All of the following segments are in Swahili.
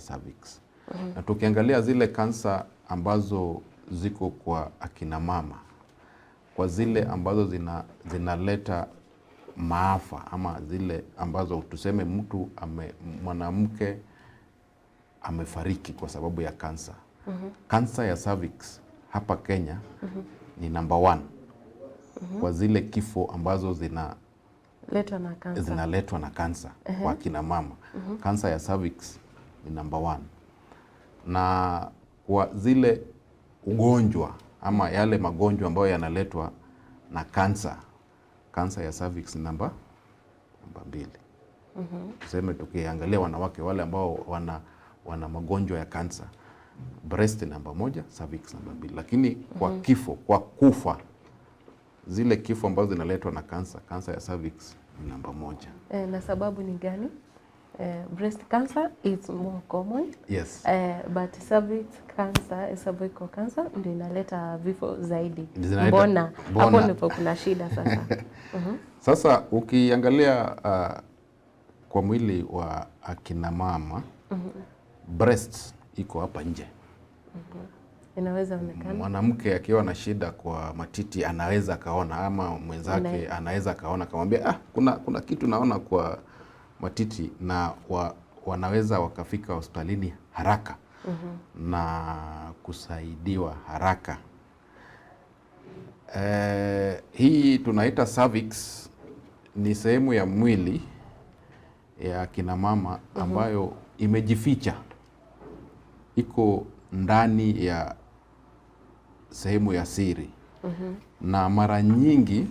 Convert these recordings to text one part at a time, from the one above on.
cervix. Na tukiangalia zile kansa ambazo ziko kwa akina mama, kwa zile ambazo zinaleta maafa ama zile ambazo tuseme mwanamke amefariki kwa sababu ya kansa. Kansa ya cervix hapa Kenya ni number 1 kwa zile kifo ambazo zinaletwa na kansa kwa akina mama. Kansa ya cervix ni number 1. Na kwa zile ugonjwa ama yale magonjwa ambayo yanaletwa na kansa, kansa ya cervix ni namba 2. Tuseme tukiangalia wanawake wale ambao wana magonjwa ya kansa, breast namba 1, cervix namba 2. Lakini kwa kifo, kwa kufa, zile kifo ambazo zinaletwa na kansa ya cervix ni namba 1. Na sababu ni gani? Breast cancer is more common. Yes. But cervix cancer, cervical cancer ndio inaleta vifo zaidi. Mbona? Hapo ndipo kuna shida sasa. Sasa ukiangalia kwa mwili wa akina mama, breast iko hapa nje. Inaweza onekana. Mwanamke akiwa na shida kwa matiti anaweza kaona, ama mwenzake anaweza kaona, kamwambia kuna kitu naona kwa matiti, na wanaweza wakafika hospitalini haraka na kusaidiwa haraka. Hii tunaita cervix, ni sehemu ya mwili ya kina mama ambayo imejificha, iko ndani ya sehemu ya siri. Na mara nyingi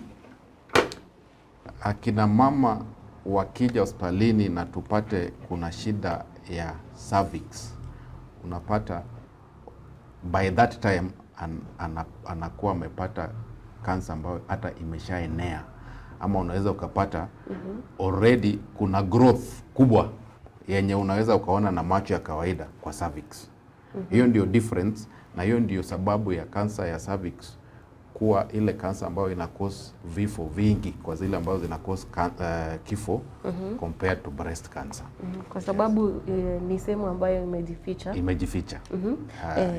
akina mama wakija hospitalini na tupate kuna shida ya cervix, unapata by that time anakuwa amepata kansa ambayo hata imeshaenea, ama unaweza ukapata already kuna growth kubwa yenye unaweza ukaona na macho ya kawaida kwa cervix. Hiyo ndio difference, na hiyo ndio sababu ya kansa ya cervix kuwa ile kansa ambayo ina cause vifo vingi kwa zile ambazo zina cause kifo compared to breast cancer. Kwa sababu ni sehemu ambayo imejificha.